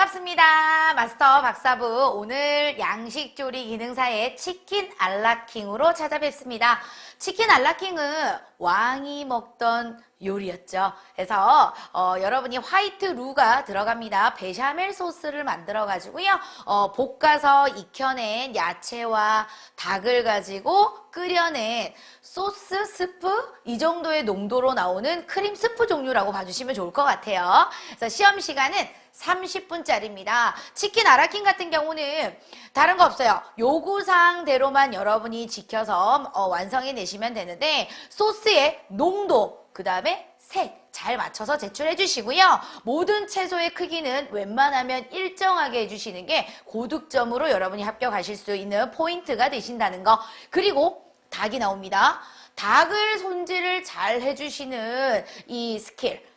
반갑습니다. 마스터 박사부. 오늘 양식조리 기능사의 치킨 알라킹으로 찾아뵙습니다. 치킨 알라킹은 왕이 먹던 요리였죠. 그래서 여러분이 화이트 루가 들어갑니다. 베샤멜 소스를 만들어 가지고요. 볶아서 익혀낸 야채와 닭을 가지고 끓여낸 소스 스프, 이 정도의 농도로 나오는 크림 스프 종류라고 봐주시면 좋을 것 같아요. 그래서 시험 시간은 30분짜리입니다. 치킨 아라킹 같은 경우는 다른 거 없어요. 요구사항대로만 여러분이 지켜서 완성해내시면 되는데, 소스의 농도, 그 다음에 색 잘 맞춰서 제출해 주시고요. 모든 채소의 크기는 웬만하면 일정하게 해주시는 게 고득점으로 여러분이 합격하실 수 있는 포인트가 되신다는 거. 그리고 닭이 나옵니다. 닭을 손질을 잘 해주시는 이 스킬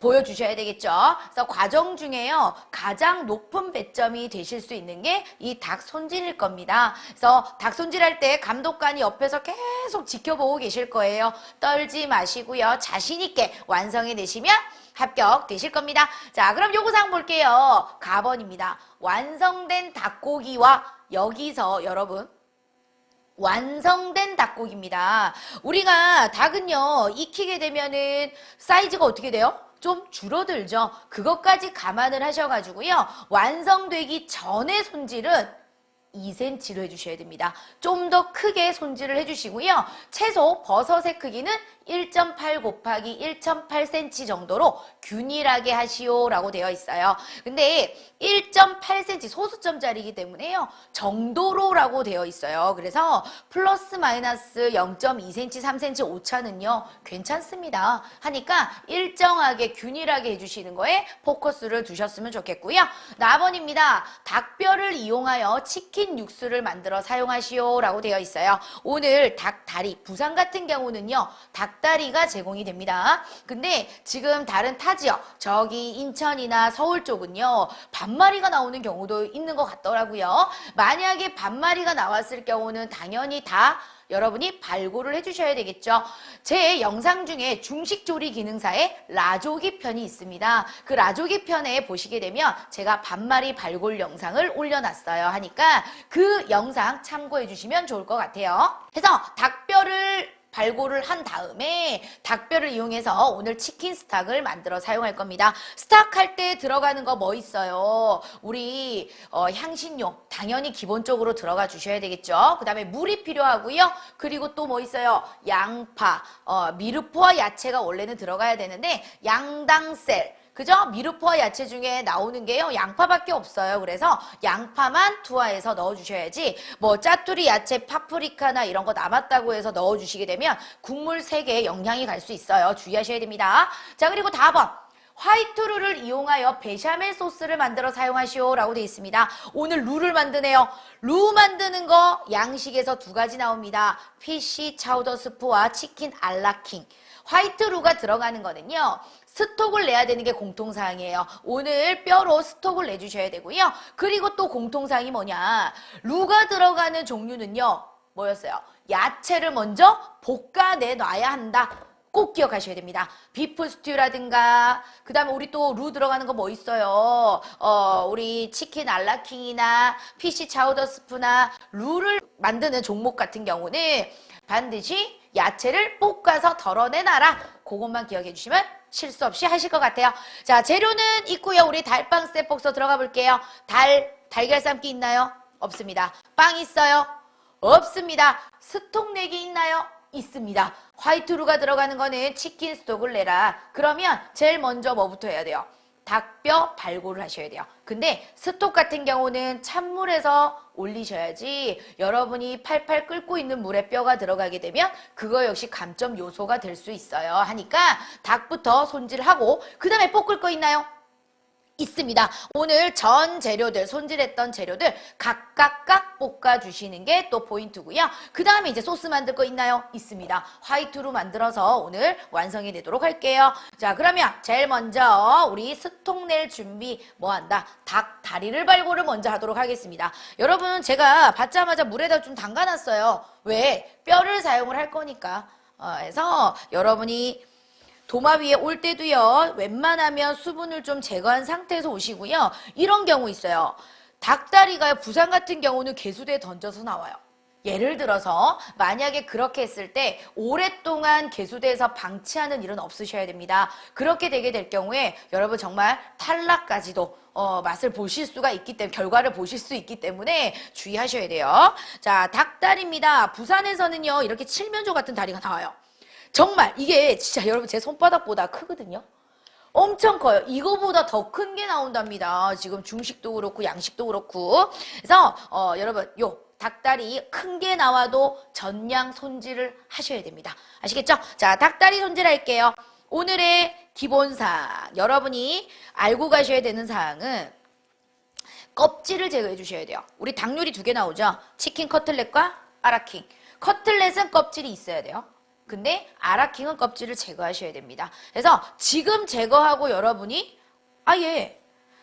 보여주셔야 되겠죠. 그래서 과정 중에요, 가장 높은 배점이 되실 수 있는 게 이 닭 손질일 겁니다. 그래서 닭 손질할 때 감독관이 옆에서 계속 지켜보고 계실 거예요. 떨지 마시고요. 자신 있게 완성해 내시면 합격되실 겁니다. 자, 그럼 요구사항 볼게요. 가번입니다. 완성된 닭고기와, 여기서 여러분 완성된 닭고기입니다. 우리가 닭은요, 익히게 되면은 사이즈가 어떻게 돼요? 좀 줄어들죠. 그것까지 감안을 하셔가지고요. 완성되기 전에 손질은 2cm로 해주셔야 됩니다. 좀 더 크게 손질을 해주시고요. 채소 버섯의 크기는 1.8 곱하기 1.8cm 정도로 균일하게 하시오라고 되어 있어요. 근데 1.8cm 소수점짜리이기 때문에요, 정도로라고 되어 있어요. 그래서 플러스 마이너스 0.2cm, 3cm 오차는요 괜찮습니다. 하니까 일정하게 균일하게 해주시는 거에 포커스를 두셨으면 좋겠고요. 4번입니다. 닭뼈를 이용하여 치킨 육수를 만들어 사용하시오라고 되어 있어요. 오늘 닭다리, 부산 같은 경우는요 닭다리가 제공이 됩니다. 근데 지금 다른 타 지역, 저기 인천이나 서울 쪽은요 반마리가 나오는 경우도 있는 것 같더라고요. 만약에 반마리가 나왔을 경우는 당연히 다 여러분이 발골을 해주셔야 되겠죠. 제 영상 중에 중식조리 기능사의 라조기 편이 있습니다. 그 라조기 편에 보시게 되면 제가 반마리 발골 영상을 올려놨어요. 하니까 그 영상 참고해 주시면 좋을 것 같아요. 그래서 닭뼈를 발골을 한 다음에 닭뼈를 이용해서 오늘 치킨 스탁을 만들어 사용할 겁니다. 스탁 할 때 들어가는 거 뭐 있어요? 우리 향신료 당연히 기본적으로 들어가 주셔야 되겠죠. 그 다음에 물이 필요하고요. 그리고 또 뭐 있어요? 양파, 미르포와 야채가 원래는 들어가야 되는데 양당셀, 그죠? 미르포와 야채 중에 나오는 게요 양파밖에 없어요. 그래서 양파만 투하해서 넣어주셔야지, 뭐 짜투리 야채, 파프리카나 이런 거 남았다고 해서 넣어주시게 되면 국물 색에 영향이 갈 수 있어요. 주의하셔야 됩니다. 자, 그리고 4번. 화이트 루를 이용하여 베샤멜 소스를 만들어 사용하시오라고 되어 있습니다. 오늘 루를 만드네요. 루 만드는 거 양식에서 2가지 나옵니다. 피쉬 차우더 스프와 치킨 알라킹. 화이트 루가 들어가는 거는요, 스톡을 내야 되는 게 공통사항이에요. 오늘 뼈로 스톡을 내주셔야 되고요. 그리고 또 공통사항이 뭐냐, 루가 들어가는 종류는요 뭐였어요? 야채를 먼저 볶아내놔야 한다. 꼭 기억하셔야 됩니다. 비프 스튜라든가, 그 다음에 우리 또 루 들어가는 거 뭐 있어요? 우리 치킨 알라킹이나 피쉬 차우더 스프나 루를 만드는 종목 같은 경우는 반드시 야채를 볶아서 덜어내놔라. 그것만 기억해 주시면 실수 없이 하실 것 같아요. 자, 재료는 있고요. 우리 달빵 스텝복서 들어가 볼게요. 달걀 삶기 있나요? 없습니다. 빵 있어요? 없습니다. 스톡 내기 있나요? 있습니다. 화이트루가 들어가는 거는 치킨 스톡을 내라. 그러면 제일 먼저 뭐부터 해야 돼요? 닭뼈 발골을 하셔야 돼요. 근데 스톡 같은 경우는 찬물에서 올리셔야지, 여러분이 팔팔 끓고 있는 물에 뼈가 들어가게 되면 그거 역시 감점 요소가 될 수 있어요. 하니까 닭부터 손질하고, 그 다음에 볶을 거 있나요? 있습니다. 오늘 전 재료들, 손질했던 재료들 각각 볶아주시는 게 또 포인트고요. 그 다음에 이제 소스 만들 거 있나요? 있습니다. 화이트로 만들어서 오늘 완성이 되도록 할게요. 자, 그러면 제일 먼저 우리 스톡 낼 준비 뭐 한다? 닭 다리를 발골을 먼저 하도록 하겠습니다. 여러분, 제가 받자마자 물에다 좀 담가놨어요. 왜? 뼈를 사용을 할 거니까. 그래서 여러분이 도마 위에 올 때도요. 웬만하면 수분을 좀 제거한 상태에서 오시고요. 이런 경우 있어요. 닭다리가 부산 같은 경우는 개수대에 던져서 나와요. 예를 들어서 만약에 그렇게 했을 때 오랫동안 개수대에서 방치하는 일은 없으셔야 됩니다. 그렇게 되게 될 경우에 여러분 정말 탈락까지도 맛을 보실 수가 있기 때문에 결과를 보실 수 있기 때문에 주의하셔야 돼요. 자, 닭다리입니다. 부산에서는요 이렇게 칠면조 같은 다리가 나와요. 정말 이게 진짜 여러분 제 손바닥보다 크거든요. 엄청 커요. 이거보다 더 큰 게 나온답니다. 지금 중식도 그렇고 양식도 그렇고. 그래서 여러분 요 닭다리 큰 게 나와도 전량 손질을 하셔야 됩니다. 아시겠죠? 자, 닭다리 손질할게요. 오늘의 기본사항, 여러분이 알고 가셔야 되는 사항은 껍질을 제거해 주셔야 돼요. 우리 닭 요리 2개 나오죠? 치킨 커틀렛과 아라킹. 커틀렛은 껍질이 있어야 돼요. 근데 아라킹은 껍질을 제거하셔야 됩니다. 그래서 지금 제거하고 여러분이 아예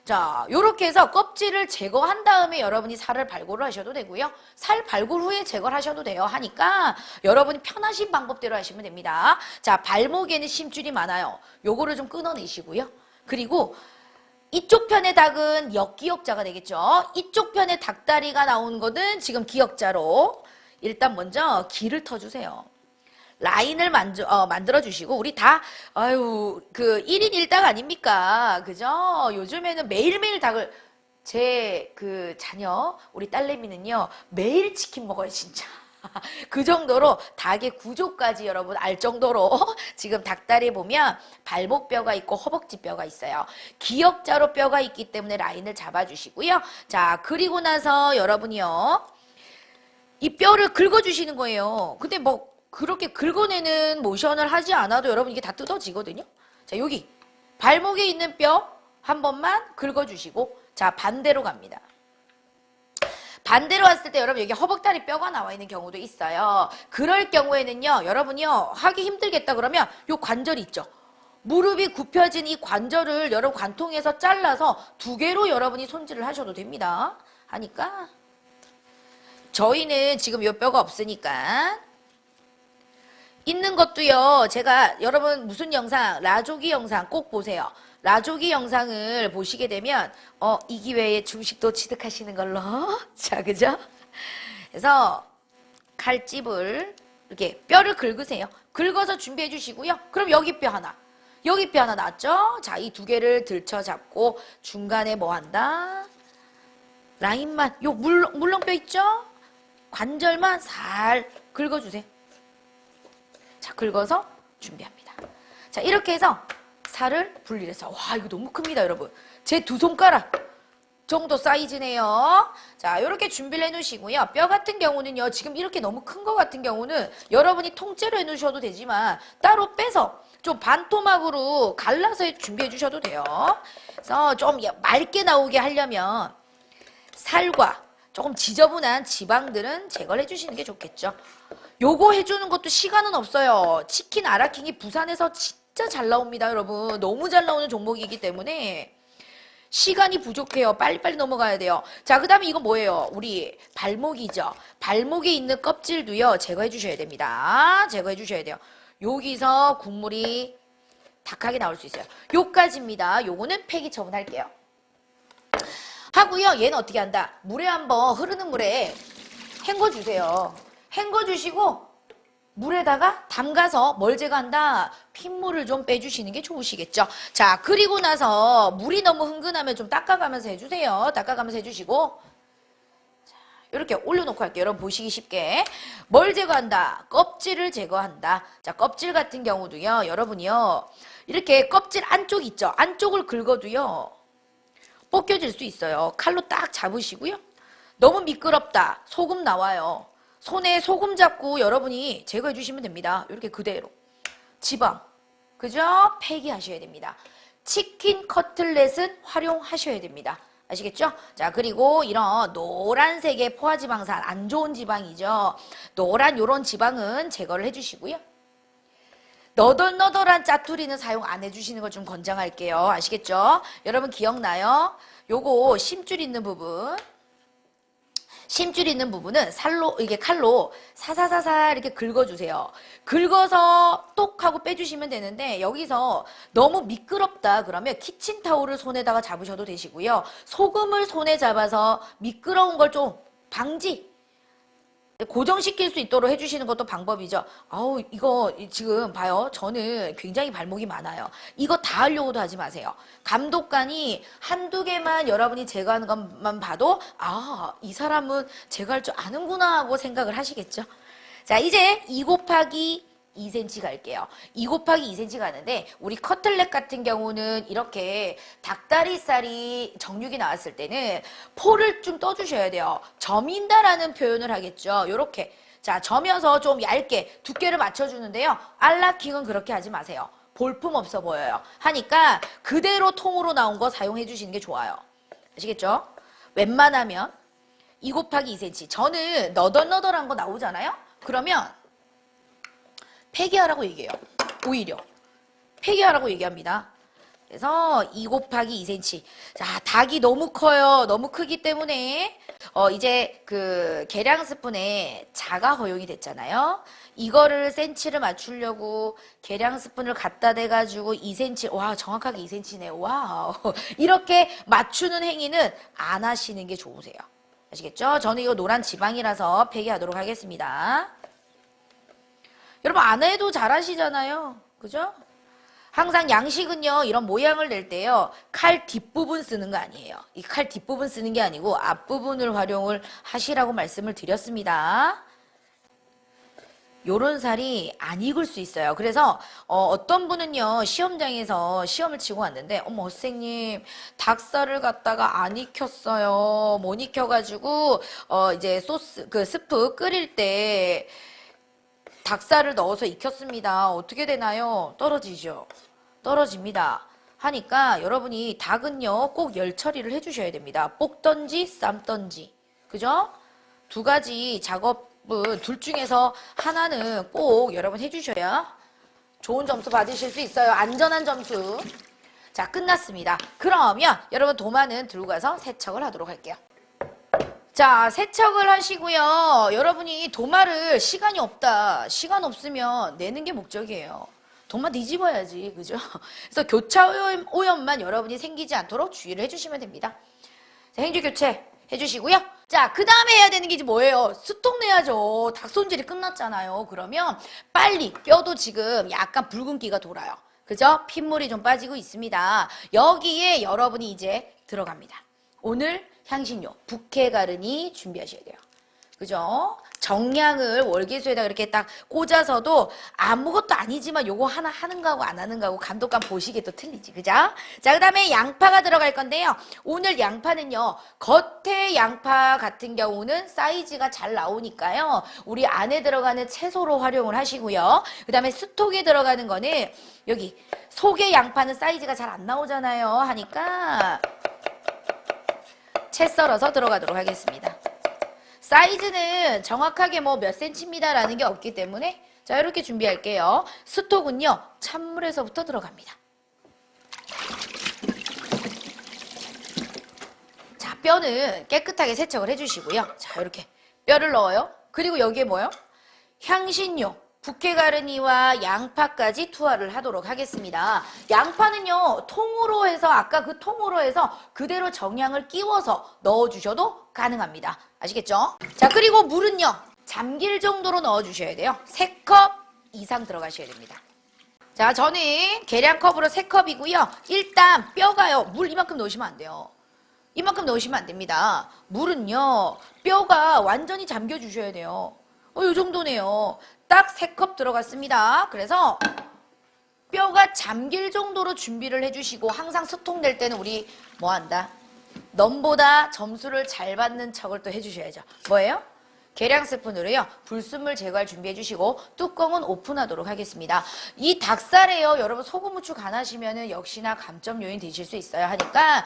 자, 요렇게 해서 껍질을 제거한 다음에 여러분이 살을 발골을 하셔도 되고요. 살 발골 후에 제거를 하셔도 돼요. 하니까 여러분이 편하신 방법대로 하시면 됩니다. 자, 발목에는 심줄이 많아요. 요거를 좀 끊어내시고요. 그리고 이쪽 편의 닭은 역기역자가 되겠죠. 이쪽 편의 닭다리가 나오는 거는 지금 기역자로 일단 먼저 기를 터주세요. 라인을 만들어 주시고, 우리 다, 그 1인 1닭 아닙니까? 그죠? 요즘에는 매일매일 닭을, 제 그 자녀, 우리 딸내미는요, 매일 치킨 먹어요, 진짜. 그 정도로 닭의 구조까지 여러분 알 정도로 지금 닭다리에 보면 발목뼈가 있고 허벅지뼈가 있어요. 기역자로 뼈가 있기 때문에 라인을 잡아주시고요. 자, 그리고 나서 여러분이요, 이 뼈를 긁어주시는 거예요. 근데 뭐, 그렇게 긁어내는 모션을 하지 않아도 여러분 이게 다 뜯어지거든요. 자, 여기 발목에 있는 뼈 한 번만 긁어주시고, 자, 반대로 갑니다. 반대로 왔을 때 여러분 여기 허벅다리 뼈가 나와 있는 경우도 있어요. 그럴 경우에는요, 여러분이요 하기 힘들겠다 그러면 요 관절 있죠. 무릎이 굽혀진 이 관절을 여러분 관통해서 잘라서 2개로 여러분이 손질을 하셔도 됩니다. 하니까 저희는 지금 요 뼈가 없으니까 있는 것도요. 제가 여러분 무슨 영상, 라조기 영상 꼭 보세요. 라조기 영상을 보시게 되면 이 기회에 중식도 취득하시는 걸로. 자, 그죠? 그래서 칼집을 이렇게 뼈를 긁으세요. 긁어서 준비해 주시고요. 그럼 여기 뼈 하나. 여기 뼈 하나 나왔죠? 자, 이 2개를 들쳐 잡고 중간에 뭐 한다? 라인만, 요 물렁뼈 있죠? 관절만 살 긁어주세요. 자, 긁어서 준비합니다. 자, 이렇게 해서 살을 분리해서, 와, 이거 너무 큽니다, 여러분. 제 2 손가락 정도 사이즈네요. 자, 이렇게 준비를 해놓으시고요. 뼈 같은 경우는요, 지금 이렇게 너무 큰 거 같은 경우는 여러분이 통째로 해놓으셔도 되지만 따로 빼서 좀 반토막으로 갈라서 준비해 주셔도 돼요. 그래서 좀 맑게 나오게 하려면 살과 조금 지저분한 지방들은 제거를 해주시는 게 좋겠죠. 요거 해주는 것도 시간은 없어요. 치킨 아라킹이 부산에서 진짜 잘 나옵니다, 여러분. 너무 잘 나오는 종목이기 때문에 시간이 부족해요. 빨리빨리 넘어가야 돼요. 자, 그 다음에 이거 뭐예요? 우리 발목이죠. 발목에 있는 껍질도요, 제거해 주셔야 됩니다. 제거해 주셔야 돼요. 여기서 국물이 닭하게 나올 수 있어요. 요까지입니다. 요거는 폐기 처분할게요. 하고요. 얘는 어떻게 한다? 물에 한번 흐르는 물에 헹궈주세요. 헹궈주시고 물에다가 담가서 뭘 제거한다? 핏물을 좀 빼주시는 게 좋으시겠죠. 자, 그리고 나서 물이 너무 흥건하면 좀 닦아가면서 해주세요. 닦아가면서 해주시고 자, 이렇게 올려놓고 할게요. 여러분 보시기 쉽게. 뭘 제거한다? 껍질을 제거한다. 자, 껍질 같은 경우도요. 여러분이요. 이렇게 껍질 안쪽 있죠. 안쪽을 긁어도요. 벗겨질 수 있어요. 칼로 딱 잡으시고요. 너무 미끄럽다. 소금 나와요. 손에 소금 잡고 여러분이 제거해 주시면 됩니다. 이렇게 그대로. 지방. 그죠? 폐기하셔야 됩니다. 치킨 커틀렛은 활용하셔야 됩니다. 아시겠죠? 자, 그리고 이런 노란색의 포화지방산, 안 좋은 지방이죠. 노란 요런 지방은 제거를 해주시고요. 너덜너덜한 짜투리는 사용 안 해주시는 걸 좀 권장할게요. 아시겠죠? 여러분 기억나요? 요거 심줄 있는 부분. 심줄 있는 부분은 이게 칼로 사사사사 이렇게 긁어주세요. 긁어서 똑 하고 빼주시면 되는데 여기서 너무 미끄럽다 그러면 키친타올을 손에다가 잡으셔도 되시고요. 소금을 손에 잡아서 미끄러운 걸 좀 고정시킬 수 있도록 해주시는 것도 방법이죠. 아우, 이거 지금 봐요. 저는 굉장히 발목이 많아요. 이거 다 하려고도 하지 마세요. 감독관이 한두 개만 여러분이 제거하는 것만 봐도 아, 이 사람은 제거할 줄 아는구나 하고 생각을 하시겠죠. 자, 이제 2 곱하기 2cm 갈게요. 2 곱하기 2cm 가는데 우리 커틀렛 같은 경우는 이렇게 닭다리살이 정육이 나왔을 때는 포를 좀 떠주셔야 돼요. 점인다라는 표현을 하겠죠. 요렇게. 자, 점여서 좀 얇게 두께를 맞춰주는데요. 알라킹은 그렇게 하지 마세요. 볼품 없어 보여요. 하니까 그대로 통으로 나온 거 사용해 주시는 게 좋아요. 아시겠죠? 웬만하면 2 곱하기 2cm. 저는 너덜너덜한 거 나오잖아요? 그러면 폐기하라고 얘기해요. 오히려 폐기하라고 얘기합니다. 그래서 2 곱하기 2cm. 자, 닭이 너무 커요. 너무 크기 때문에 이제 그 계량 스푼에 자가 허용이 됐잖아요. 이거를 센치를 맞추려고 계량 스푼을 갖다 대가지고 2cm, 와, 정확하게 2cm네. 와우. 이렇게 맞추는 행위는 안 하시는 게 좋으세요. 아시겠죠? 저는 이거 노란 지방이라서 폐기하도록 하겠습니다. 여러분 안 해도 잘하시잖아요. 그죠? 항상 양식은요. 이런 모양을 낼 때요. 칼 뒷부분 쓰는 거 아니에요. 이 칼 뒷부분 쓰는 게 아니고 앞부분을 활용을 하시라고 말씀을 드렸습니다. 요런 살이 안 익을 수 있어요. 그래서 어떤 분은요. 시험장에서 시험을 치고 왔는데 어머 선생님 닭살을 갖다가 안 익혔어요. 못 익혀가지고 이제 소스 그 스프 끓일 때 닭살을 넣어서 익혔습니다. 어떻게 되나요? 떨어지죠. 떨어집니다. 하니까 여러분이 닭은요 꼭 열 처리를 해주셔야 됩니다. 볶던지 삶던지. 그죠? 두 가지 작업은 둘 중에서 하나는 꼭 여러분 해주셔야 좋은 점수 받으실 수 있어요. 안전한 점수. 자, 끝났습니다. 그러면 여러분 도마는 들고 가서 세척을 하도록 할게요. 자, 세척을 하시고요. 여러분이 도마를 시간이 없다. 시간 없으면 내는 게 목적이에요. 도마 뒤집어야지. 그죠? 그래서 교차 오염만 여러분이 생기지 않도록 주의를 해주시면 됩니다. 자, 행주 교체 해주시고요. 자, 그 다음에 해야 되는 게 이제 뭐예요? 수통 내야죠. 닭 손질이 끝났잖아요. 그러면 빨리 뼈도 지금 약간 붉은기가 돌아요. 그죠? 핏물이 좀 빠지고 있습니다. 여기에 여러분이 이제 들어갑니다. 오늘 향신료, 북해가르니 준비하셔야 돼요. 그죠? 정량을 월계수에다 이렇게 딱 꽂아서도 아무것도 아니지만 요거 하나 하는 거하고 안 하는 거하고 감독관 보시기에 또 틀리지. 그죠? 자, 그 다음에 양파가 들어갈 건데요. 오늘 양파는요. 겉에 양파 같은 경우는 사이즈가 잘 나오니까요. 우리 안에 들어가는 채소로 활용을 하시고요. 그 다음에 스톡에 들어가는 거는 여기 속의 양파는 사이즈가 잘 안 나오잖아요. 하니까 채 썰어서 들어가도록 하겠습니다. 사이즈는 정확하게 뭐 몇 센치입니다라는 게 없기 때문에 자, 이렇게 준비할게요. 스톡은요. 찬물에서부터 들어갑니다. 자, 뼈는 깨끗하게 세척을 해주시고요. 자, 이렇게 뼈를 넣어요. 그리고 여기에 뭐요? 향신료. 북해가르니와 양파까지 투하를 하도록 하겠습니다. 양파는요. 통으로 해서 아까 그 통으로 해서 그대로 정량을 끼워서 넣어주셔도 가능합니다. 아시겠죠? 자, 그리고 물은요. 잠길 정도로 넣어주셔야 돼요. 3컵 이상 들어가셔야 됩니다. 자, 저는 계량컵으로 3컵이고요. 일단 뼈가요. 물 이만큼 넣으시면 안 돼요. 이만큼 넣으시면 안 됩니다. 물은요. 뼈가 완전히 잠겨주셔야 돼요. 이 정도네요. 딱 3컵 들어갔습니다. 그래서 뼈가 잠길 정도로 준비를 해주시고 항상 스톡 낼 때는 우리 뭐 한다? 넘보다 점수를 잘 받는 척을 또 해주셔야죠. 뭐예요? 계량 스푼으로요. 불순물 제거할 준비해 주시고 뚜껑은 오픈하도록 하겠습니다. 이 닭살에요. 여러분 소금 후추 간하시면은 역시나 감점 요인 되실 수 있어요. 하니까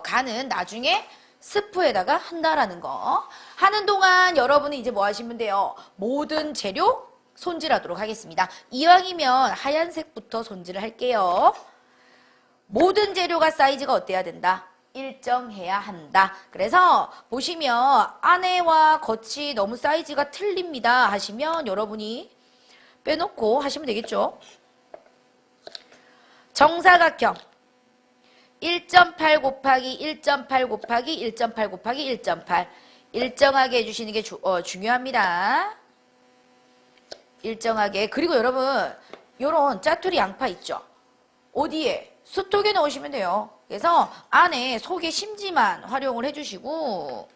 간은 나중에 스프에다가 한다라는 거. 하는 동안 여러분은 이제 뭐 하시면 돼요? 모든 재료 손질하도록 하겠습니다. 이왕이면 하얀색부터 손질을 할게요. 모든 재료가 사이즈가 어때야 된다? 일정해야 한다. 그래서 보시면 안에와 겉이 너무 사이즈가 틀립니다 하시면 여러분이 빼놓고 하시면 되겠죠. 정사각형 1.8 곱하기 1.8 곱하기 1.8 곱하기 1.8 일정하게 해주시는 게 중요합니다. 일정하게. 그리고 여러분 요런 짜투리 양파 있죠? 어디에? 수톡에 넣으시면 돼요. 그래서 안에 속에 심지만 활용을 해주시고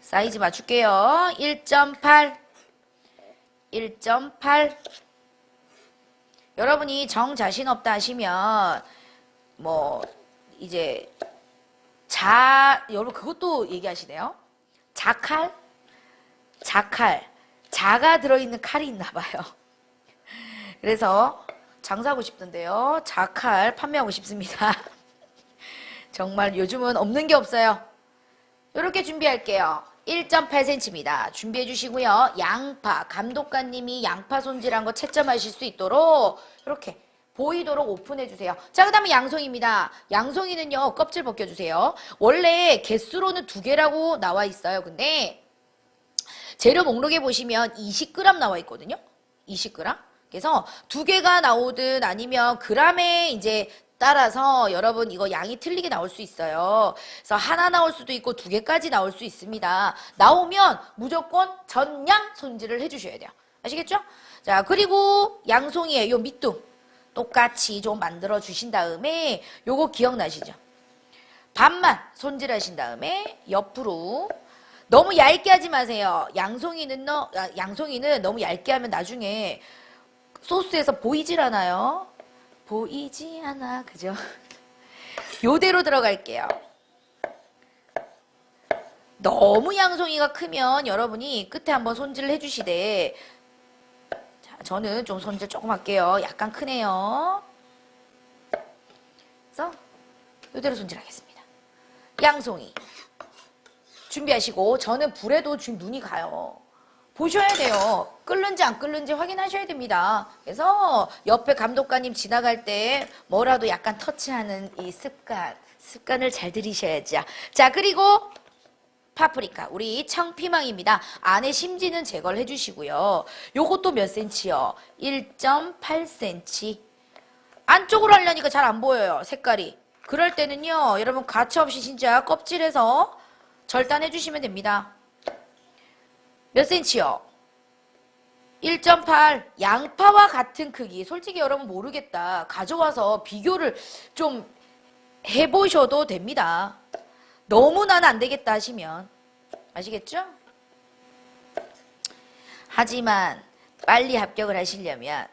사이즈 맞출게요. 1.8 1.8 여러분이 정 자신 없다 하시면 뭐 이제 여러분 그것도 얘기하시네요. 자칼 자가 들어있는 칼이 있나 봐요. 그래서 장사하고 싶던데요. 자칼 판매하고 싶습니다. 정말 요즘은 없는 게 없어요. 이렇게 준비할게요. 1.8cm입니다. 준비해 주시고요. 양파, 감독관님이 양파 손질한 거 채점하실 수 있도록 이렇게 보이도록 오픈해 주세요. 자, 그 다음에 양송이입니다. 양송이는요, 껍질 벗겨주세요. 원래 개수로는 2개라고 나와 있어요. 근데 재료 목록에 보시면 20g 나와 있거든요. 20g. 그래서 2개가 나오든 아니면 그램에 이제 따라서 여러분 이거 양이 틀리게 나올 수 있어요. 그래서 하나 나올 수도 있고 2개까지 나올 수 있습니다. 나오면 무조건 전량 손질을 해주셔야 돼요. 아시겠죠? 자, 그리고 양송이에 요 밑둥 똑같이 좀 만들어 주신 다음에 요거 기억나시죠? 반만 손질하신 다음에 옆으로 너무 얇게 하지 마세요. 양송이는 너무 얇게 하면 나중에 소스에서 보이질 않아요. 보이지 않아. 그죠? 요대로 들어갈게요. 너무 양송이가 크면 여러분이 끝에 한번 손질을 해주시되 자, 저는 좀 손질 조금 할게요. 약간 크네요. 그래서 요대로 손질하겠습니다. 양송이 준비하시고 저는 불에도 지금 눈이 가요. 보셔야 돼요. 끓는지 안 끓는지 확인하셔야 됩니다. 그래서 옆에 감독관님 지나갈 때 뭐라도 약간 터치하는 이 습관을 잘 들이셔야죠. 자, 그리고 파프리카, 우리 청피망입니다. 안에 심지는 제거를 해주시고요. 요것도 몇 cm요? 1.8cm. 안쪽으로 하려니까 잘 안 보여요, 색깔이. 그럴 때는요, 여러분 가차없이 진짜 껍질에서 절단해 주시면 됩니다. 몇 cm요? 1.8. 양파와 같은 크기. 솔직히 여러분 모르겠다. 가져와서 비교를 좀 해보셔도 됩니다. 너무 나는 안 되겠다 하시면. 아시겠죠? 하지만 빨리 합격을 하시려면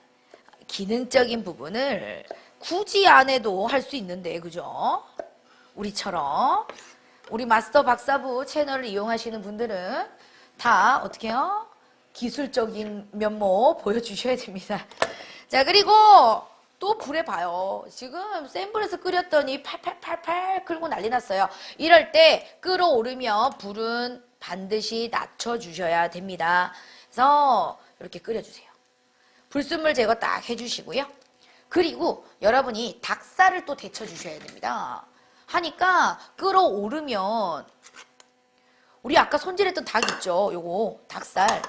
기능적인 부분을 굳이 안 해도 할 수 있는데, 그죠? 우리처럼. 우리 마스터 박사부 채널을 이용하시는 분들은 다 어떻게 해요? 기술적인 면모 보여주셔야 됩니다. 자, 그리고 또 불에 봐요. 지금 센 불에서 끓였더니 팔팔팔팔 끓고 난리 났어요. 이럴 때 끓어오르면 불은 반드시 낮춰주셔야 됩니다. 그래서 이렇게 끓여주세요. 불순물 제거 딱 해주시고요. 그리고 여러분이 닭살을 또 데쳐주셔야 됩니다. 하니까 끓어오르면 우리 아까 손질했던 닭 있죠? 요거 닭살.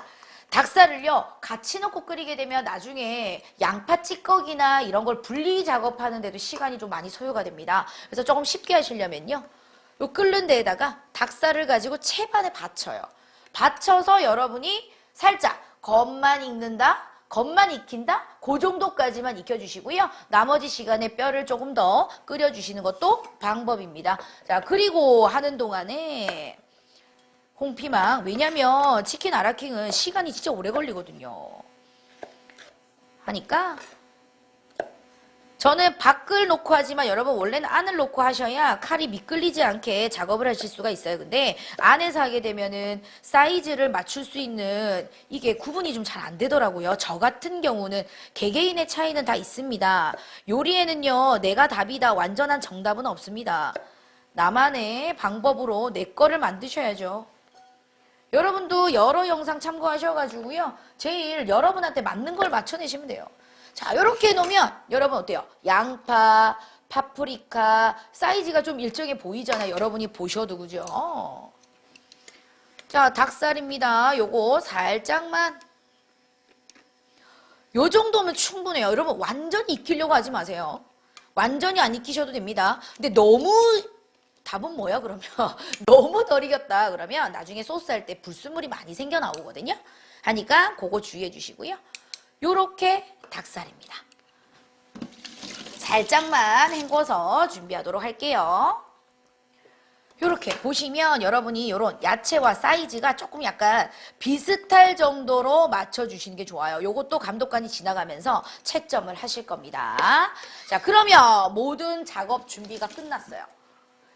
닭살을요 같이 넣고 끓이게 되면 나중에 양파 찌꺼기나 이런 걸 분리 작업하는데도 시간이 좀 많이 소요가 됩니다. 그래서 조금 쉽게 하시려면요. 요 끓는 데에다가 닭살을 가지고 채반에 받쳐요. 받쳐서 여러분이 살짝 겉만 익는다? 겉만 익힌다? 그 정도까지만 익혀주시고요. 나머지 시간에 뼈를 조금 더 끓여주시는 것도 방법입니다. 자, 그리고 하는 동안에 홍피망, 왜냐면 치킨 아라킹은 시간이 진짜 오래 걸리거든요. 하니까 저는 밖을 놓고 하지만 여러분 원래는 안을 놓고 하셔야 칼이 미끌리지 않게 작업을 하실 수가 있어요. 근데 안에서 하게 되면은 사이즈를 맞출 수 있는 이게 구분이 좀 잘 안 되더라고요. 저 같은 경우는 개개인의 차이는 다 있습니다. 요리에는요 내가 답이다 완전한 정답은 없습니다. 나만의 방법으로 내 거를 만드셔야죠. 여러분도 여러 영상 참고하셔가지고요. 제일 여러분한테 맞는 걸 맞춰내시면 돼요. 자, 이렇게 해놓으면 여러분 어때요? 양파, 파프리카 사이즈가 좀 일정해 보이잖아요. 여러분이 보셔도 그죠? 자, 닭살입니다. 요거 살짝만 요 정도면 충분해요. 여러분 완전히 익히려고 하지 마세요. 완전히 안 익히셔도 됩니다. 근데 너무 답은 뭐야 그러면 너무 덜 익었다 그러면 나중에 소스 할 때 불순물이 많이 생겨 나오거든요. 하니까 그거 주의해 주시고요. 요렇게 닭살입니다. 살짝만 헹궈서 준비하도록 할게요. 이렇게 보시면 여러분이 이런 야채와 사이즈가 조금 약간 비슷할 정도로 맞춰주시는 게 좋아요. 요것도 감독관이 지나가면서 채점을 하실 겁니다. 자, 그러면 모든 작업 준비가 끝났어요.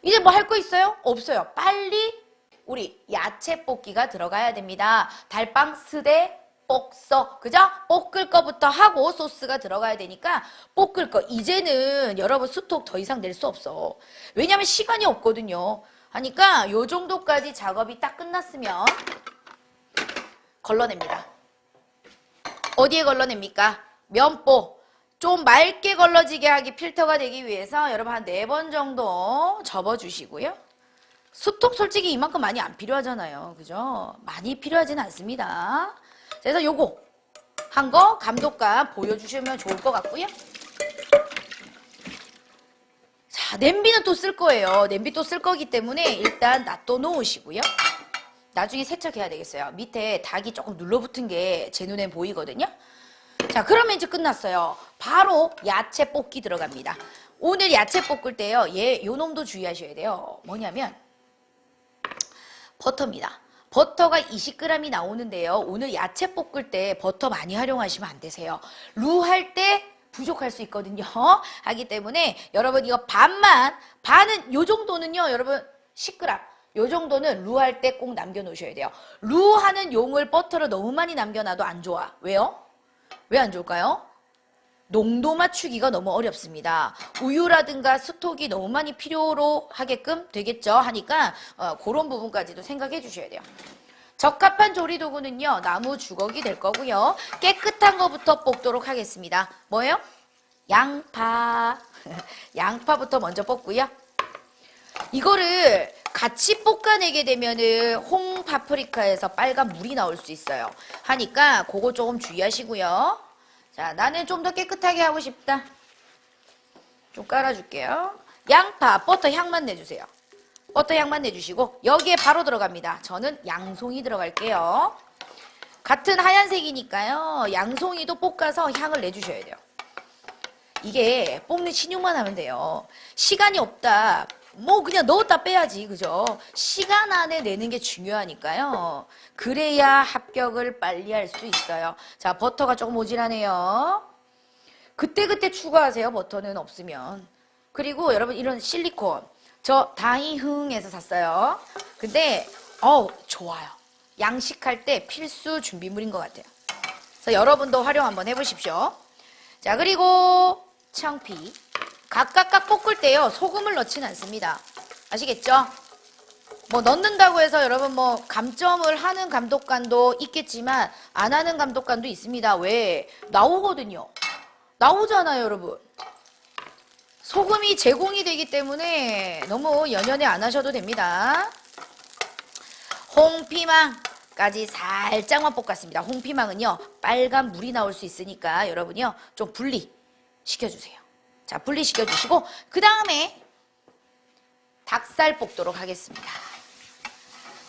이제 뭐 할 거 있어요? 없어요. 빨리 우리 야채 볶기가 들어가야 됩니다. 달빵 스대 볶서 그죠? 볶을 거부터 하고 소스가 들어가야 되니까 볶을 거 이제는 여러분 스톡 더 이상 낼 수 없어. 왜냐면 시간이 없거든요. 하니까 요 정도까지 작업이 딱 끝났으면 걸러냅니다. 어디에 걸러냅니까? 면보. 좀 맑게 걸러지게 하기 필터가 되기 위해서 여러분 한 4번 정도 접어주시고요. 스톡 솔직히 이만큼 많이 안 필요하잖아요. 그죠? 많이 필요하진 않습니다. 그래서 요거 한 거 감독관 보여주시면 좋을 것 같고요. 자, 냄비는 또 쓸 거예요. 냄비 또 쓸 거기 때문에 일단 놔둬 놓으시고요. 나중에 세척해야 되겠어요. 밑에 닭이 조금 눌러붙은 게 제 눈에 보이거든요. 자, 그러면 이제 끝났어요. 바로 야채 볶기 들어갑니다. 오늘 야채 볶을 때요. 요 놈도 주의하셔야 돼요. 뭐냐면 버터입니다. 버터가 20g이 나오는데요. 오늘 야채 볶을 때 버터 많이 활용하시면 안 되세요. 루 할 때 부족할 수 있거든요. 하기 때문에 여러분 이거 반은 요 정도는요. 여러분 10g. 요 정도는 루 할 때 꼭 남겨놓으셔야 돼요. 루 하는 용을 버터를 너무 많이 남겨놔도 안 좋아. 왜요? 왜 안 좋을까요? 농도 맞추기가 너무 어렵습니다. 우유라든가 스톡이 너무 많이 필요로 하게끔 되겠죠. 하니까 그런 부분까지도 생각해 주셔야 돼요. 적합한 조리도구는요. 나무 주걱이 될 거고요. 깨끗한 거부터 볶도록 하겠습니다. 뭐예요? 양파. 양파부터 먼저 볶고요. 이거를 같이 볶아내게 되면은 홍파프리카에서 빨간 물이 나올 수 있어요. 하니까 그거 조금 주의하시고요. 자, 나는 좀 더 깨끗하게 하고 싶다. 좀 깔아줄게요. 양파, 버터 향만 내주세요. 버터 향만 내주시고 여기에 바로 들어갑니다. 저는 양송이 들어갈게요. 같은 하얀색이니까요. 양송이도 볶아서 향을 내주셔야 돼요. 이게 볶는 신용만 하면 돼요. 시간이 없다. 뭐 그냥 넣었다 빼야지. 그죠? 시간 안에 내는 게 중요하니까요. 그래야 합격을 빨리 할 수 있어요. 자, 버터가 조금 모질하네요. 그때그때 추가하세요. 버터는 없으면. 그리고 여러분 이런 실리콘. 저 다이흥에서 샀어요. 근데 좋아요. 양식할 때 필수 준비물인 것 같아요. 그래서 여러분도 활용 한번 해보십시오. 자, 그리고 청피. 각각 볶을 때요. 소금을 넣지는 않습니다. 아시겠죠? 뭐 넣는다고 해서 여러분 뭐 감점을 하는 감독관도 있겠지만 안 하는 감독관도 있습니다. 왜? 나오거든요. 나오잖아요, 여러분. 소금이 제공이 되기 때문에 너무 연연해 안 하셔도 됩니다. 홍피망까지 살짝만 볶았습니다. 홍피망은요. 빨간 물이 나올 수 있으니까 여러분이요. 좀 분리시켜주세요. 자, 분리시켜주시고 그 다음에 닭살 볶도록 하겠습니다.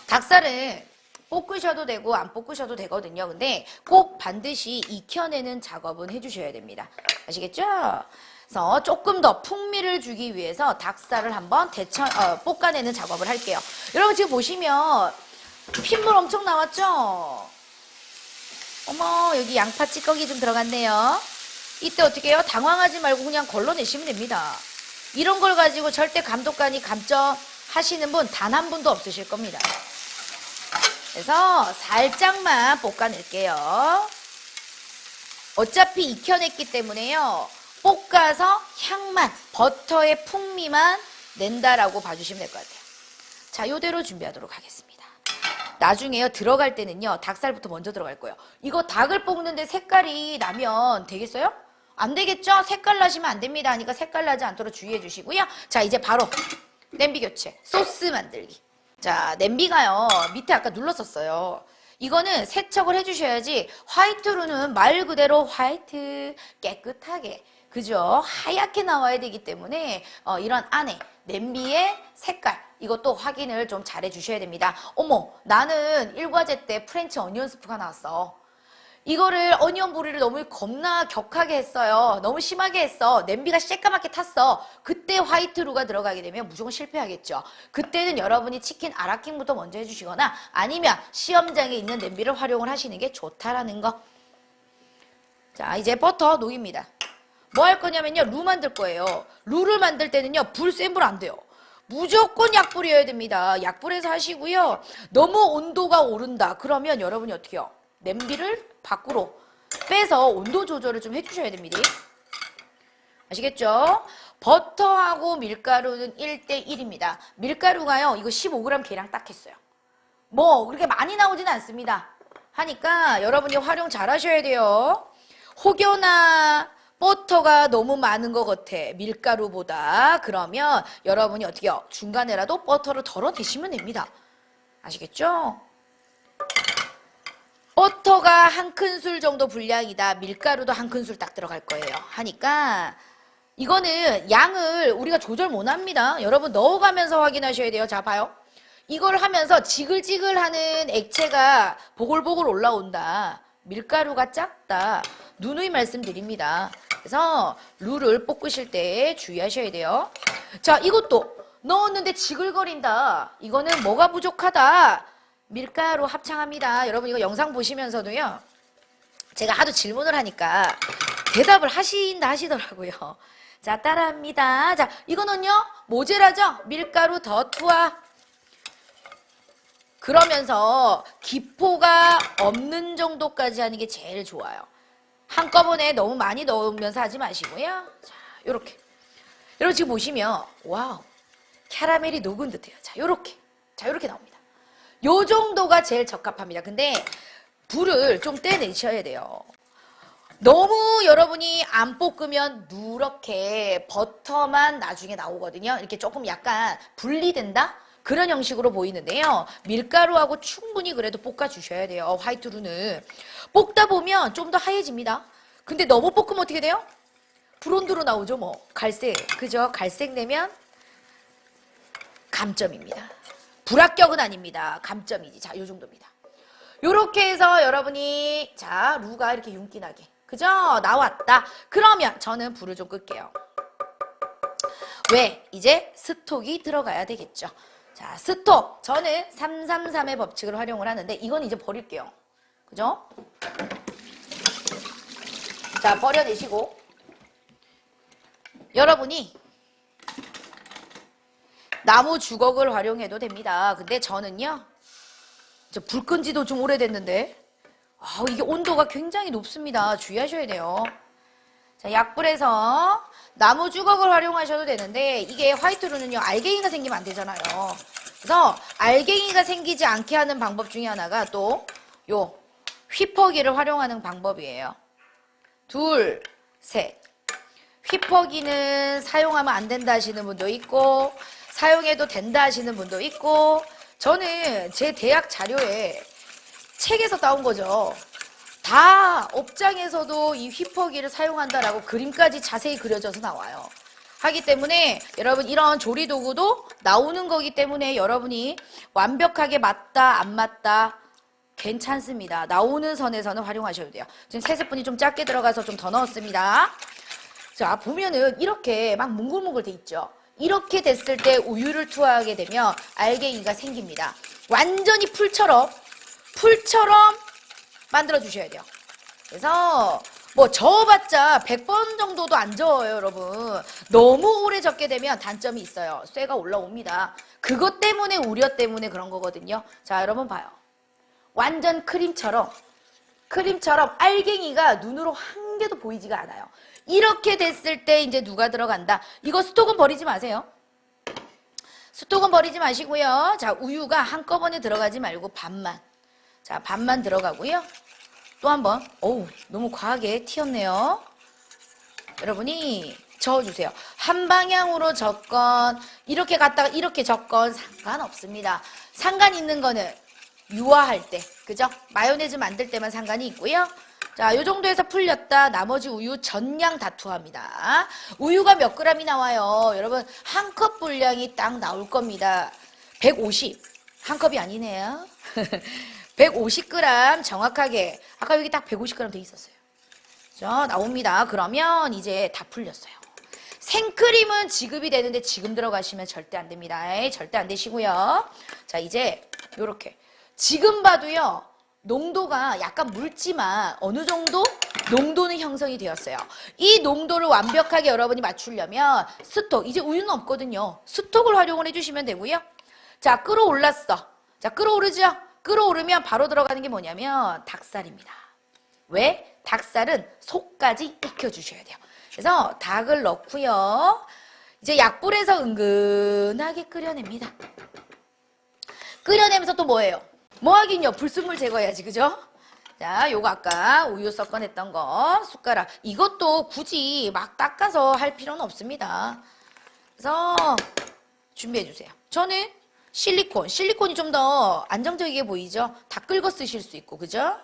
닭살은 볶으셔도 되고 안 볶으셔도 되거든요. 근데 꼭 반드시 익혀내는 작업은 해주셔야 됩니다. 아시겠죠? 그래서 조금 더 풍미를 주기 위해서 닭살을 한번 볶아내는 작업을 할게요. 여러분 지금 보시면 핏물 엄청 나왔죠? 어머, 여기 양파 찌꺼기 좀 들어갔네요. 이때 어떻게 해요? 당황하지 말고 그냥 걸러내시면 됩니다. 이런 걸 가지고 절대 감독관이 감점하시는 분 단 한 분도 없으실 겁니다. 그래서 살짝만 볶아낼게요. 어차피 익혀냈기 때문에요. 볶아서 향만, 버터의 풍미만 낸다라고 봐주시면 될 것 같아요. 자, 요대로 준비하도록 하겠습니다. 나중에요. 들어갈 때는요. 닭살부터 먼저 들어갈 거예요. 이거 닭을 볶는데 색깔이 나면 되겠어요? 안 되겠죠? 색깔 나시면 안 됩니다. 하니까 색깔 나지 않도록 주의해 주시고요. 자, 이제 바로 냄비 교체, 소스 만들기. 자, 냄비가요, 밑에 아까 눌렀었어요. 이거는 세척을 해주셔야지 화이트로는 말 그대로 화이트, 깨끗하게, 그죠? 하얗게 나와야 되기 때문에 이런 안에 냄비의 색깔, 이것도 확인을 좀 잘 해주셔야 됩니다. 어머, 나는 일과제 때 프렌치 어니언 스프가 나왔어. 이거를 어니언 보리를 너무 겁나 격하게 했어요. 너무 심하게 했어. 냄비가 새까맣게 탔어. 그때 화이트루가 들어가게 되면 무조건 실패하겠죠. 그때는 여러분이 치킨 아라킹부터 먼저 해주시거나 아니면 시험장에 있는 냄비를 활용을 하시는 게 좋다라는 거. 자, 이제 버터 녹입니다. 뭐 할 거냐면요, 루 만들 거예요. 루를 만들 때는요, 불 센 불 안 돼요. 무조건 약불이어야 됩니다. 약불에서 하시고요. 너무 온도가 오른다. 그러면 여러분이 어떻게 해요? 냄비를 밖으로 빼서 온도 조절을 좀 해주셔야 됩니다. 아시겠죠? 버터하고 밀가루는 1대1입니다. 밀가루가요, 이거 15g 계량 딱 했어요. 뭐 그렇게 많이 나오진 않습니다. 하니까 여러분이 활용 잘 하셔야 돼요. 혹여나 버터가 너무 많은 것 같아, 밀가루보다. 그러면 여러분이 어떻게 해요? 중간에라도 버터를 덜어내시면 됩니다. 아시겠죠? 버터가 한 큰술 정도 분량이다. 밀가루도 한 큰술 딱 들어갈 거예요. 하니까 이거는 양을 우리가 조절 못 합니다. 여러분 넣어가면서 확인하셔야 돼요. 자, 봐요. 이걸 하면서 지글지글하는 액체가 보글보글 올라온다. 밀가루가 작다. 누누이 말씀드립니다. 그래서 룰을 볶으실 때 주의하셔야 돼요. 자, 이것도 넣었는데 지글거린다. 이거는 뭐가 부족하다. 밀가루 합창합니다. 여러분 이거 영상 보시면서도요, 제가 하도 질문을 하니까 대답을 하신다 하시더라고요. 자, 따라합니다. 자, 이거는요, 모자라죠? 밀가루 더 투하. 그러면서 기포가 없는 정도까지 하는 게 제일 좋아요. 한꺼번에 너무 많이 넣으면서 하지 마시고요. 자, 요렇게. 여러분 지금 보시면 와우, 캐러멜이 녹은 듯해요. 자, 요렇게. 자, 요렇게 나옵니다. 요 정도가 제일 적합합니다. 근데 불을 좀 떼내셔야 돼요. 너무 여러분이 안 볶으면 누렇게 버터만 나중에 나오거든요. 이렇게 조금 약간 분리된다? 그런 형식으로 보이는데요. 밀가루하고 충분히 그래도 볶아주셔야 돼요. 화이트루는. 볶다 보면 좀 더 하얘집니다. 근데 너무 볶으면 어떻게 돼요? 브론드로 나오죠, 뭐. 갈색. 그죠? 갈색 내면 감점입니다. 불합격은 아닙니다. 감점이지. 자, 요 정도입니다. 요렇게 해서 여러분이, 자, 루가 이렇게 윤기나게. 그죠? 나왔다. 그러면 저는 불을 좀 끌게요. 왜? 이제 스톡이 들어가야 되겠죠. 자, 스톡. 저는 333의 법칙을 활용을 하는데 이건 이제 버릴게요. 그죠? 자, 버려내시고 여러분이 나무 주걱을 활용해도 됩니다. 근데 저는요, 불 끈 지도 좀 오래됐는데 이게 온도가 굉장히 높습니다. 주의하셔야 돼요. 자, 약불에서 나무 주걱을 활용하셔도 되는데 이게 화이트루는요, 알갱이가 생기면 안 되잖아요. 그래서 알갱이가 생기지 않게 하는 방법 중에 하나가 또 요 휘퍼기를 활용하는 방법이에요. 둘, 셋. 휘퍼기는 사용하면 안 된다 하시는 분도 있고 사용해도 된다 하시는 분도 있고, 저는 제 대학 자료에 책에서 따온 거죠. 다 업장에서도 이 휘퍼기를 사용한다라고 그림까지 자세히 그려져서 나와요. 하기 때문에 여러분 이런 조리 도구도 나오는 거기 때문에 여러분이 완벽하게 맞다 안 맞다 괜찮습니다. 나오는 선에서는 활용하셔도 돼요. 지금 세 스푼이 좀 작게 들어가서 좀 더 넣었습니다. 자, 보면은 이렇게 막 뭉글뭉글 돼 있죠. 이렇게 됐을 때 우유를 투하하게 되면 알갱이가 생깁니다. 완전히 풀처럼 만들어 주셔야 돼요. 그래서 뭐 저어봤자 100번 정도도 안 저어요, 여러분. 너무 오래 적게 되면 단점이 있어요. 쇠가 올라옵니다. 그것 때문에, 우려 때문에 그런 거거든요. 자, 여러분 봐요. 완전 크림처럼 알갱이가 눈으로 한 개도 보이지가 않아요. 이렇게 됐을 때 이제 누가 들어간다? 이거 스톡은 버리지 마세요. 스톡은 버리지 마시고요. 자, 우유가 한꺼번에 들어가지 말고 반만. 자, 반만 들어가고요. 또 한 번. 어우, 너무 과하게 튀었네요. 여러분이 저어주세요. 한 방향으로 젓건 이렇게 갔다가 이렇게 젓건 상관없습니다. 상관 있는 거는 유화할 때, 그죠? 마요네즈 만들 때만 상관이 있고요. 자, 요 정도에서 풀렸다. 나머지 우유 전량 다 투하합니다. 우유가 몇 그램이 나와요? 여러분, 한 컵 분량이 딱 나올 겁니다. 150. 한 컵이 아니네요. 150g 정확하게. 아까 여기 딱 150g 돼 있었어요. 자, 나옵니다. 그러면 이제 다 풀렸어요. 생크림은 지급이 되는데 지금 들어가시면 절대 안 됩니다. 에이, 절대 안 되시고요. 자, 이제 요렇게. 지금 봐도요. 농도가 약간 묽지만 어느 정도 농도는 형성이 되었어요. 이 농도를 완벽하게 여러분이 맞추려면 스톡, 이제 우유는 없거든요. 스톡을 활용을 해주시면 되고요. 자, 끓어올랐어. 자, 끓어오르죠? 끓어오르면 바로 들어가는 게 뭐냐면 닭살입니다. 왜? 닭살은 속까지 익혀주셔야 돼요. 그래서 닭을 넣고요. 이제 약불에서 은근하게 끓여냅니다. 끓여내면서 또 뭐예요? 뭐 하긴요? 불순물 제거해야지, 그죠? 자, 요거 아까 우유 섞어냈던 거 숟가락. 이것도 굳이 막 닦아서 할 필요는 없습니다. 그래서 준비해주세요. 저는 실리콘이 좀 더 안정적이게 보이죠? 다 긁어 쓰실 수 있고, 그죠?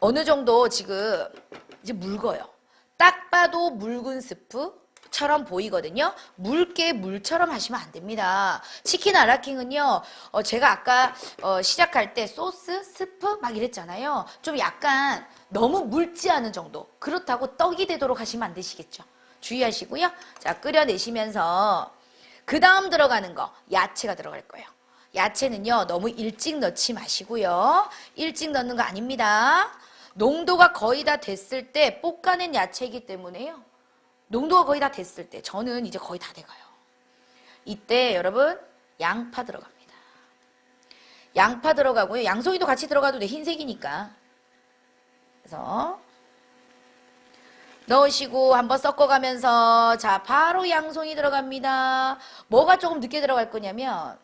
어느 정도 지금 이제 묽어요. 딱 봐도 묽은 스프처럼 보이거든요. 묽게 물처럼 하시면 안 됩니다. 치킨 아라킹은요, 제가 아까 시작할 때 소스, 스프 막 이랬잖아요. 좀 약간 너무 묽지 않은 정도. 그렇다고 떡이 되도록 하시면 안 되시겠죠. 주의하시고요. 자, 끓여내시면서 그 다음 들어가는 거, 야채가 들어갈 거예요. 야채는요, 너무 일찍 넣지 마시고요. 일찍 넣는 거 아닙니다. 농도가 거의 다 됐을 때 볶아낸 야채이기 때문에요. 농도가 거의 다 됐을 때, 저는 이제 거의 다 돼가요. 이때 여러분, 양파 들어갑니다. 양파 들어가고요. 양송이도 같이 들어가도 돼, 흰색이니까. 그래서 넣으시고 한번 섞어가면서 자, 바로 양송이 들어갑니다. 뭐가 조금 늦게 들어갈 거냐면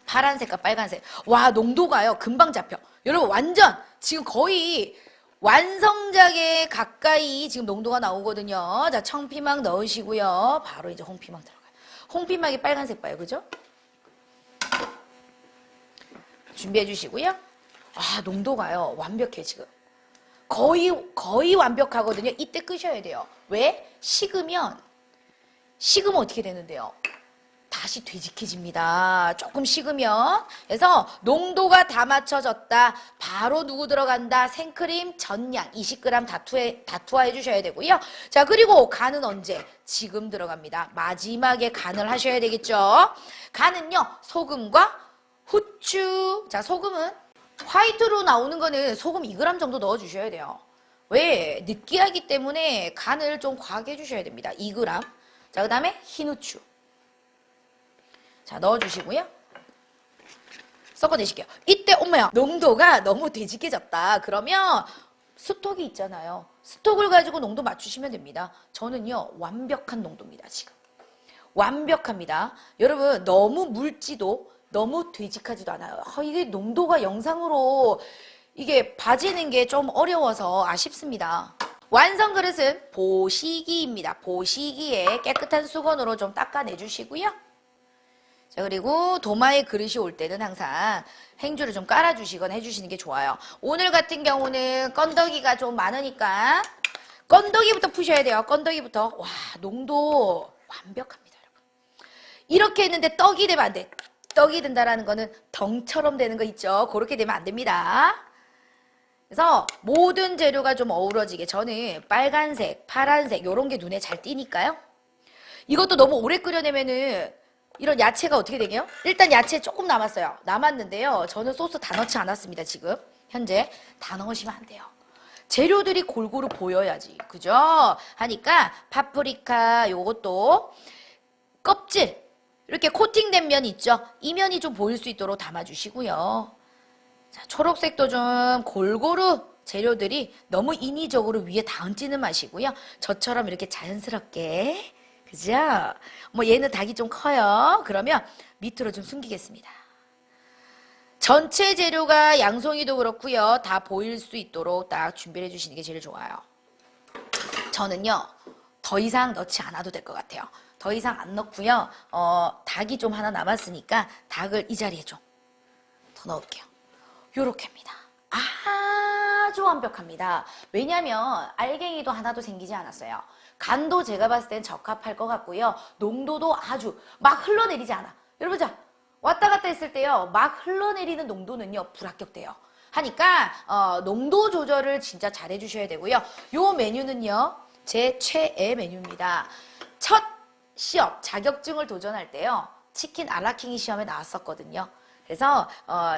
파란색과 빨간색. 와, 농도가요. 금방 잡혀. 여러분 완전 지금 거의 완성작에 가까이 지금 농도가 나오거든요. 자, 청피망 넣으시고요. 바로 이제 홍피망 들어가요. 홍피망이 빨간색 봐요. 그죠? 준비해 주시고요. 아, 농도가요. 완벽해 지금. 거의 완벽하거든요. 이때 끄셔야 돼요. 왜? 식으면 어떻게 되는데요? 다시 되직해집니다. 조금 식으면. 그래서 농도가 다 맞춰졌다. 바로 누구 들어간다? 생크림 전량 20g 다 투하해 주셔야 되고요. 자, 그리고 간은 언제? 지금 들어갑니다. 마지막에 간을 하셔야 되겠죠. 간은요, 소금과 후추. 자, 소금은 화이트로 나오는 거는 소금 2g 정도 넣어주셔야 돼요. 왜? 느끼하기 때문에 간을 좀 과하게 해주셔야 됩니다. 2g. 자, 그 다음에 흰 후추. 자, 넣어주시고요. 섞어내실게요. 이때 엄마야, 농도가 너무 되직해졌다. 그러면 스톡이 있잖아요. 스톡을 가지고 농도 맞추시면 됩니다. 저는요, 완벽한 농도입니다, 지금. 완벽합니다. 여러분, 너무 묽지도 너무 되직하지도 않아요. 이게 농도가 영상으로 이게 봐지는 게 좀 어려워서 아쉽습니다. 완성 그릇은 보시기입니다. 보시기에 깨끗한 수건으로 좀 닦아내주시고요. 자, 그리고 도마에 그릇이 올 때는 항상 행주를 좀 깔아주시거나 해주시는 게 좋아요. 오늘 같은 경우는 건더기가 좀 많으니까 건더기부터 푸셔야 돼요. 건더기부터. 와, 농도 완벽합니다, 여러분. 이렇게 했는데 떡이 되면 안 돼. 떡이 된다라는 거는 덩처럼 되는 거 있죠. 그렇게 되면 안 됩니다. 그래서 모든 재료가 좀 어우러지게 저는 빨간색, 파란색 이런 게 눈에 잘 띄니까요. 이것도 너무 오래 끓여내면은 이런 야채가 어떻게 되게요? 일단 야채 조금 남았어요. 남았는데요. 저는 소스 다 넣지 않았습니다. 지금 현재 다 넣으시면 안 돼요. 재료들이 골고루 보여야지. 그죠? 하니까 파프리카 요것도 껍질 이렇게 코팅된 면 있죠? 이 면이 좀 보일 수 있도록 담아주시고요. 자, 초록색도 좀 골고루 재료들이 너무 인위적으로 위에 다 얹지는 마시고요. 저처럼 이렇게 자연스럽게, 그죠? 뭐 얘는 닭이 좀 커요. 그러면 밑으로 좀 숨기겠습니다. 전체 재료가 양송이도 그렇고요. 다 보일 수 있도록 딱 준비를 해주시는 게 제일 좋아요. 저는요 더 이상 넣지 않아도 될 것 같아요. 더 이상 안 넣고요. 닭이 좀 하나 남았으니까 닭을 이 자리에 좀 더 넣을게요. 요렇게입니다. 아주 완벽합니다. 왜냐면 알갱이도 하나도 생기지 않았어요. 간도 제가 봤을 땐 적합할 것 같고요. 농도도 아주 막 흘러내리지 않아. 여러분 자 왔다 갔다 했을 때요. 막 흘러내리는 농도는요. 불합격돼요. 하니까 농도 조절을 진짜 잘 해주셔야 되고요. 요 메뉴는요. 제 최애 메뉴입니다. 첫 시험 자격증을 도전할 때요. 치킨 알라킹이 시험에 나왔었거든요. 그래서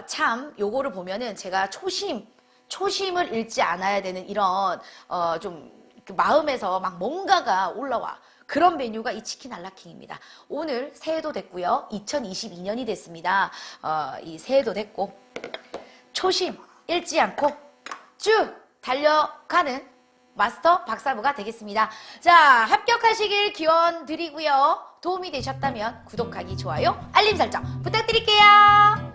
참 요거를 보면은 제가 초심을 잃지 않아야 되는 이런 좀 마음에서 막 뭔가가 올라와. 그런 메뉴가 이 치킨 알라킹입니다. 오늘 새해도 됐고요. 2022년이 됐습니다. 이 새해도 됐고 초심 잃지 않고 쭉 달려가는 마스터 박사부가 되겠습니다. 자, 합격하시길 기원 드리고요. 도움이 되셨다면 구독하기, 좋아요, 알림 설정 부탁드릴게요.